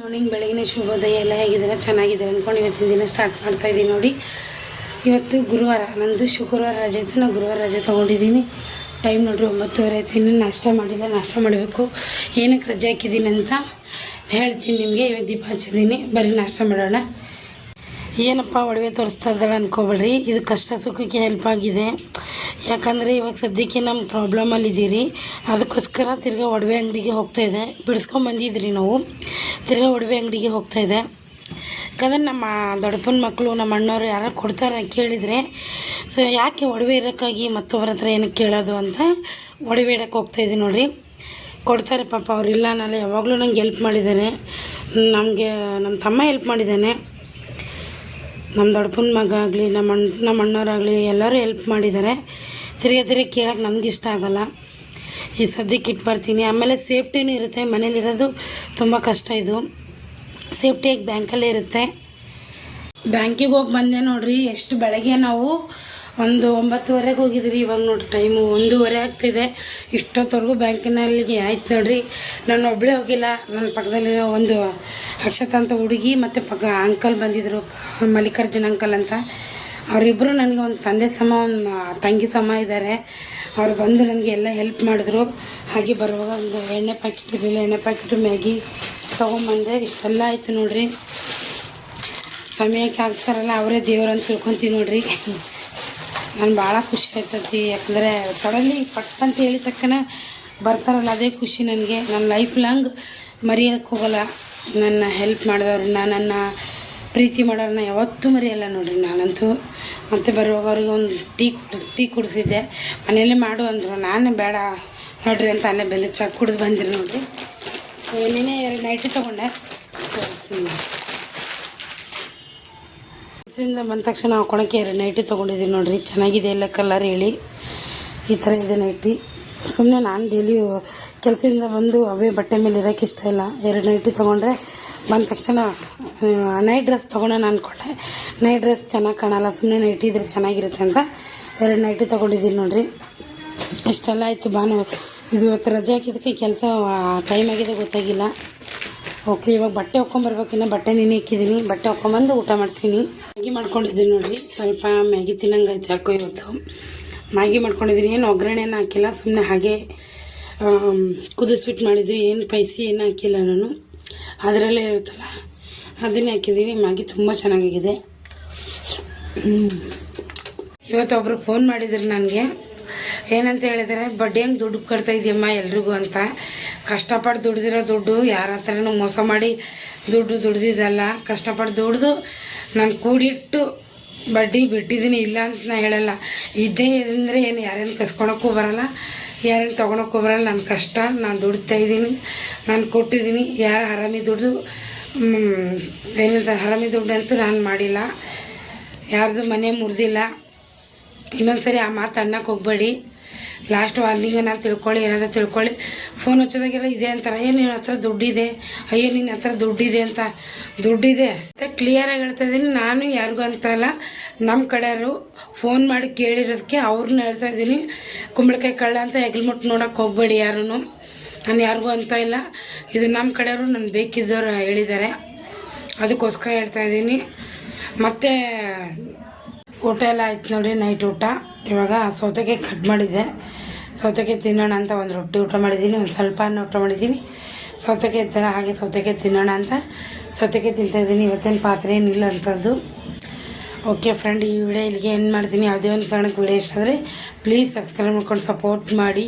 Morning ಬೆಳಗಿನ ಶುಭೋದಯ ಎಲ್ಲ ಹೇಗಿದ್ದಾರೆ, ಚೆನ್ನಾಗಿದ್ದಾರೆ ಅಂದ್ಕೊಂಡು ಇವತ್ತಿನ ದಿನ ಸ್ಟಾರ್ಟ್ ಮಾಡ್ತಾಯಿದ್ದೀನಿ ನೋಡಿ. ಇವತ್ತು ಗುರುವಾರ, ನಂದು ಶುಕ್ರವಾರ ರಜೆ ಇತ್ತು, ನಾನು ಗುರುವಾರ ರಜೆ ತೊಗೊಂಡಿದ್ದೀನಿ. ಟೈಮ್ ನೋಡ್ರಿ 9:30 ಆಯ್ತು. ಇನ್ನೂ ನಾಷ್ಟ ಮಾಡಿಲ್ಲ, ನಾಷ್ಟ ಮಾಡಬೇಕು. ಏನಕ್ಕೆ ರಜೆ ಹಾಕಿದ್ದೀನಿ ಅಂತ ಹೇಳ್ತೀನಿ ನಿಮಗೆ. ಇವತ್ತು ದೀಪ ಹಚ್ಚಿದ್ದೀನಿ, ಬರೀ ನಾಷ್ಟ ಮಾಡೋಣ. ಏನಪ್ಪ ಒಡವೆ ತೋರಿಸ್ತಾ ಇದ್ದಾಳೆ ಅನ್ಕೋಬೇಡ್ರಿ, ಇದು ಕಷ್ಟ ಸುಖಕ್ಕೆ ಹೆಲ್ಪ್ ಆಗಿದೆ. ಯಾಕಂದರೆ ಇವಾಗ ಸದ್ಯಕ್ಕೆ ನಮ್ಮ ಪ್ರಾಬ್ಲಮಲ್ಲಿದ್ದೀರಿ, ಅದಕ್ಕೋಸ್ಕರ ತಿರ್ಗಾ ಒಡವೆ ಅಂಗಡಿಗೆ ಹೋಗ್ತಾಯಿದೆ. ಬಿಡಿಸ್ಕೊಂಬಂದಿದ್ರಿ ನಾವು, ತಿರ್ಗಾ ಒಡವೆ ಅಂಗಡಿಗೆ ಹೋಗ್ತಾಯಿದೆ. ಯಾಕಂದರೆ ನಮ್ಮ ದೊಡ್ಡಪ್ಪನ ಮಕ್ಕಳು, ನಮ್ಮ ಅಣ್ಣವ್ರು ಯಾರು ಕೊಡ್ತಾರೆ ಕೇಳಿದರೆ, ಸೊ ಯಾಕೆ ಒಡವೆ ಇರೋಕ್ಕಾಗಿ ಮತ್ತೊಬ್ಬರ ಹತ್ರ ಏನಕ್ಕೆ ಕೇಳೋದು ಅಂತ ಒಡವೆ ಇಡೋಕ್ಕೆ ಹೋಗ್ತಾಯಿದ್ದೀನಿ ನೋಡಿರಿ. ಕೊಡ್ತಾರೆ ಪಾಪ, ಅವರಿಲ್ಲ ನಾಳೆ ಯಾವಾಗಲೂ ನಂಗೆ ಹೆಲ್ಪ್ ಮಾಡಿದ್ದಾನೆ. ನಮ್ಮ ತಮ್ಮ ಹೆಲ್ಪ್ ಮಾಡಿದ್ದಾನೆ, ನಮ್ಮ ದೊಡ್ಡಪ್ಪನ ಮಗ ಆಗಲಿ, ನಮ್ಮ ಅಣ್ಣವರಾಗಲಿ ಎಲ್ಲರೂ ಹೆಲ್ಪ್ ಮಾಡಿದ್ದಾರೆ. ತಿರ್ಗಿ ಕೇಳೋಕ್ಕೆ ನನಗಿಷ್ಟ ಆಗೋಲ್ಲ. ಈ ಸದ್ಯಕ್ಕೆ ಇಟ್ಟು ಬರ್ತೀನಿ. ಆಮೇಲೆ ಸೇಫ್ಟಿನೂ ಇರುತ್ತೆ, ಮನೇಲಿರೋದು ತುಂಬ ಕಷ್ಟ. ಇದು ಸೇಫ್ಟಿಯಾಗಿ ಬ್ಯಾಂಕಲ್ಲೇ ಇರುತ್ತೆ. ಬ್ಯಾಂಕಿಗೆ ಹೋಗಿ ಬಂದೆ ನೋಡಿರಿ. ಎಷ್ಟು ಬೆಳಗ್ಗೆ ನಾವು ಒಂದು 9:30ಗೆ ಹೋಗಿದ್ರಿ. ಇವಾಗ ನೋಡಿರಿ ಟೈಮು 1:30 ಆಗ್ತಿದೆ. ಇಷ್ಟೊತ್ತವರೆಗೂ ಬ್ಯಾಂಕಿನಲ್ಲಿಗೆ ಆಯ್ತು ನೋಡಿರಿ. ನಾನು ಒಬ್ಬಳೇ ಹೋಗಿಲ್ಲ, ನನ್ನ ಪಕ್ಕದಲ್ಲಿರೋ ಒಂದು ಅಕ್ಷತಾ ಅಂತ ಹುಡುಗಿ ಮತ್ತು ಅಂಕಲ್ ಬಂದಿದ್ದರು, ಮಲ್ಲಿಕಾರ್ಜುನ್ ಅಂಕಲ್ ಅಂತ. ಅವರಿಬ್ಬರು ನನಗೆ ಒಂದು ತಂದೆ ಸಮ, ಒಂದು ತಂಗಿ ಸಮ ಇದ್ದಾರೆ. ಅವ್ರು ಬಂದು ನನಗೆ ಎಲ್ಲ ಹೆಲ್ಪ್ ಮಾಡಿದ್ರು. ಹಾಗೆ ಬರುವಾಗ ಒಂದು ಎಣ್ಣೆ ಪ್ಯಾಕೆಟ್ ಇರಲಿಲ್ಲ, ಎಣ್ಣೆ ಪ್ಯಾಕೆಟು ಮ್ಯಾಗಿ ತೊಗೊಂಬಂದೆ. ಇಷ್ಟೆಲ್ಲ ಆಯಿತು ನೋಡಿರಿ. ಸಮಯಕ್ಕೆ ಆಗ್ತಾರಲ್ಲ ಅವರೇ ದೇವರಂತ ತಿಳ್ಕೊತೀನಿ ನೋಡಿರಿ. ನಾನು ಭಾಳ ಖುಷಿ ಆಯ್ತತಿ. ಯಾಕಂದರೆ ಸಡನ್ಲಿ ಪಟ್ಟಂತ ಹೇಳಿದ ತಕ್ಷಣ ಬರ್ತಾರಲ್ಲ, ಅದೇ ಖುಷಿ ನನಗೆ. ನನ್ನ ಲೈಫ್ ಲಾಂಗ್ ಮರೆಯೋಕ್ಕೆ ಹೋಗಲ್ಲ. ನನ್ನ ಹೆಲ್ಪ್ ಮಾಡಿದವ್ರನ್ನ, ನನ್ನ ಪ್ರೀತಿ ಮಾಡೋರನ್ನ ಯಾವತ್ತೂ ಮರೆಯಲ್ಲ ನೋಡಿರಿ ನಾನಂತೂ. ಮತ್ತು ಬರುವಾಗ ಅವ್ರಿಗೆ ಒಂದು ಟೀ ಕುಡಿಸಿದ್ದೆ. ಮನೆಯಲ್ಲೇ ಮಾಡು ಅಂದರು, ನಾನು ಬೇಡ ನೋಡಿರಿ ಅಂತ ಅಲ್ಲೇ ಬೆಲ್ಲ ಚಾ ಕುಡಿದು ಬಂದಿರಿ ನೋಡಿರಿ. ನಿನ್ನೆ 2 ನೈಟಿ ತೊಗೊಂಡೆ. ಇದರಿಂದ ಬಂದ ತಕ್ಷಣ ಹಾಕೊಳಕ್ಕೆ 2 ನೈಟಿ ತೊಗೊಂಡಿದ್ದೀನಿ ನೋಡಿರಿ. ಚೆನ್ನಾಗಿದೆ ಎಲ್ಲ ಕಲರ್ ಹೇಳಿ. ಈ ಥರ ಇದೆ ನೈಟಿ. ಸುಮ್ಮನೆ ನಾನು ಡೈಲಿ ಕೆಲಸದಿಂದ ಬಂದು ಅವೇ ಬಟ್ಟೆ ಮೇಲೆ ಇರೋಕ್ಕೆ ಇಷ್ಟ ಇಲ್ಲ. 2 ನೈಟಿ ತೊಗೊಂಡ್ರೆ ಬಂದ ತಕ್ಷಣ ನೈಟ್ ಡ್ರೆಸ್ ತೊಗೊಳೋಣ ಅಂದ್ಕೊಂಡೆ. ನೈಟ್ ಡ್ರೆಸ್ ಚೆನ್ನಾಗಿ ಕಾಣಲ್ಲ, ಸುಮ್ಮನೆ ನೈಟಿ ಇದ್ರೆ ಚೆನ್ನಾಗಿರುತ್ತೆ ಅಂತ 2 ನೈಟಿ ತೊಗೊಂಡಿದ್ದೀನಿ ನೋಡಿರಿ. ಇಷ್ಟೆಲ್ಲ ಆಯಿತು. ಇದು ಇವತ್ತು ರಜೆ ಹಾಕಿದ್ದಕ್ಕೆ ಕೆಲಸ ಟೈಮ್ ಆಗಿದೆ ಗೊತ್ತಾಗಿಲ್ಲ. ಓಕೆ, ಇವಾಗ ಬಟ್ಟೆ ಹೊಕ್ಕೊಂಬರ್ಬೇಕು. ಇನ್ನು ಬಟ್ಟೆ ನೀನು ಇಕ್ಕಿದ್ದೀನಿ, ಬಟ್ಟೆ ಹೊಕ್ಕೊಂಬಂದು ಊಟ ಮಾಡ್ತೀನಿ. ಮ್ಯಾಗಿ ಮಾಡ್ಕೊಂಡಿದ್ದೀನಿ ನೋಡಿರಿ. ಸ್ವಲ್ಪ ಮ್ಯಾಗಿ ತಿನ್ನಂಗಾಯ್ತು ಯಾಕೋ ಇವತ್ತು. ಮ್ಯಾಗಿ ಮಾಡ್ಕೊಂಡಿದ್ದೀನಿ, ಏನು ಒಗ್ಗರಣೆನ ಹಾಕಿಲ್ಲ, ಸುಮ್ಮನೆ ಹಾಗೆ ಕುದಿಸ್ಬಿಟ್ಟು ಮಾಡಿದ್ವಿ. ಏನು ಪೈಸಿ ಏನು ಹಾಕಿಲ್ಲ ನಾನು, ಅದರಲ್ಲೇ ಇರುತ್ತಲ್ಲ ಅದನ್ನೇ ಹಾಕಿದ್ದೀನಿ. ಮ್ಯಾಗಿ ತುಂಬ ಚೆನ್ನಾಗಿದೆ. ಇವತ್ತೊಬ್ಬರು ಫೋನ್ ಮಾಡಿದ್ರು ನನಗೆ. ಏನಂತ ಹೇಳಿದರೆ, ಬಡ್ಡಿ ಹಂಗೆ ದುಡ್ಡು ಕೊಡ್ತಾ ಇದೆಯಮ್ಮ ಎಲ್ರಿಗೂ ಅಂತ. ಕಷ್ಟಪಟ್ಟು ದುಡ್ದಿರೋ ದುಡ್ಡು ಯಾರ ಹತ್ರನೂ ಮೋಸ ಮಾಡಿ ದುಡ್ದಿದ್ದಲ್ಲ. ಕಷ್ಟಪಟ್ಟು ದುಡ್ದು ನಾನು ಕೂಡಿಟ್ಟು ಬಡ್ಡಿ ಬಿಟ್ಟಿದ್ದೀನಿ, ಇಲ್ಲ ಅಂತ ನಾನು ಹೇಳಲ್ಲ. ಇದ್ದೇ ಅಂದರೆ ಏನು ಯಾರೇನು ಕಸ್ಕೊಳಕ್ಕೂ ಬರೋಲ್ಲ, ಯಾರೇನು ತೊಗೊಳಕ್ಕೂ ಬರೋಲ್ಲ. ನನ್ನ ಕಷ್ಟ, ನಾನು ದುಡಿತಾ ಇದ್ದೀನಿ, ನಾನು ಕೊಟ್ಟಿದ್ದೀನಿ. ಯಾರು ಹರಾಮಿ ದುಡ್ಡು ಏನಂತಾರೆ, ಹರಾಮಿ ದುಡ್ಡು ಅಂತೂ ನಾನು ಮಾಡಿಲ್ಲ, ಯಾರ್ದು ಮನೆ ಮುರಿದಿಲ್ಲ. ಇನ್ನೊಂದು ಸರಿ ಆ ಮಾತು ಅನ್ನಕ್ಕೆ ಹೋಗಬೇಡಿ. ಲಾಸ್ಟ್ ವಾರ್ನಿಂಗ್ ನಾನು ತಿಳ್ಕೊಳ್ಳಿ, ಏನಾದರೂ ತಿಳ್ಕೊಳ್ಳಿ. ಫೋನ್ ಹಚ್ಚೋದಾಗೆಲ್ಲ ಇದೆ ಅಂತಾರೆ, ಏನು ನಿನ್ನ ಹತ್ರ ದುಡ್ಡಿದೆ, ಅಯ್ಯೋ ನಿನ್ನ ಹತ್ರ ದುಡ್ಡಿದೆ ಅಂತ. ದುಡ್ಡಿದೆ ಮತ್ತು ಕ್ಲಿಯರಾಗಿ ಹೇಳ್ತಾ ಇದ್ದೀನಿ. ನಾನು ಯಾರಿಗೂ ಅಂತಲ್ಲ, ನಮ್ಮ ಕಡೆಯವರು ಫೋನ್ ಮಾಡಿ ಕೇಳಿರೋದಕ್ಕೆ ಅವ್ರನ್ನ ಹೇಳ್ತಾ ಇದ್ದೀನಿ. ಕುಂಬಳಕಾಯಿ ಕಳ್ಳ ಅಂತ ಹೆಗಲ್ಮುಟ್ಟು ನೋಡೋಕ್ಕೆ ಹೋಗಬೇಡಿ ಯಾರೂ. ನಾನು ಯಾರಿಗೂ ಅಂತ ಇಲ್ಲ, ಇದು ನಮ್ಮ ಕಡೆಯವರು ನಾನು ಬೇಕಿದ್ದವ್ರು ಹೇಳಿದ್ದಾರೆ, ಅದಕ್ಕೋಸ್ಕರ ಹೇಳ್ತಾ ಇದ್ದೀನಿ. ಮತ್ತು ಊಟ ಎಲ್ಲ ಆಯ್ತು ನೋಡಿ, ನೈಟ್ ಊಟ. ಇವಾಗ ಸೌತೆಕಾಯಿ ಕಟ್ ಮಾಡಿದ್ದೆ, ಸೌತೆಕಾಯಿ ತಿನ್ನೋಣ ಅಂತ ಒಂದು ರೊಟ್ಟಿ ಊಟ ಮಾಡಿದ್ದೀನಿ, ಒಂದು ಸ್ವಲ್ಪ ಅನ್ನ ಊಟ ಮಾಡಿದ್ದೀನಿ. ಸೌತೆಕಾಯಿ ಥರ ಹಾಗೆ ಸೌತೆಕಾಯಿ ತಿನ್ನೋಣ ಅಂತ ಸೌತೆಕಾಯಿ ತಿಂತಾಯಿದ್ದೀನಿ. ಇವತ್ತೇನು ಪಾತ್ರೆ ಏನಿಲ್ಲ ಅಂಥದ್ದು. ಓಕೆ ಫ್ರೆಂಡ್, ಈ ವಿಡಿಯೋ ಇಲ್ಲಿಗೆ ಎಂಡ್ ಮಾಡ್ತೀನಿ. ಯಾವುದೇ ಒಂದು ಕಾರಣಕ್ಕೆ ವಿಡಿಯೋ ಇಷ್ಟ ಆದರೆ ಪ್ಲೀಸ್ ಸಬ್ಸ್ಕ್ರೈಬ್ ಮಾಡ್ಕೊಂಡು ಸಪೋರ್ಟ್ ಮಾಡಿ.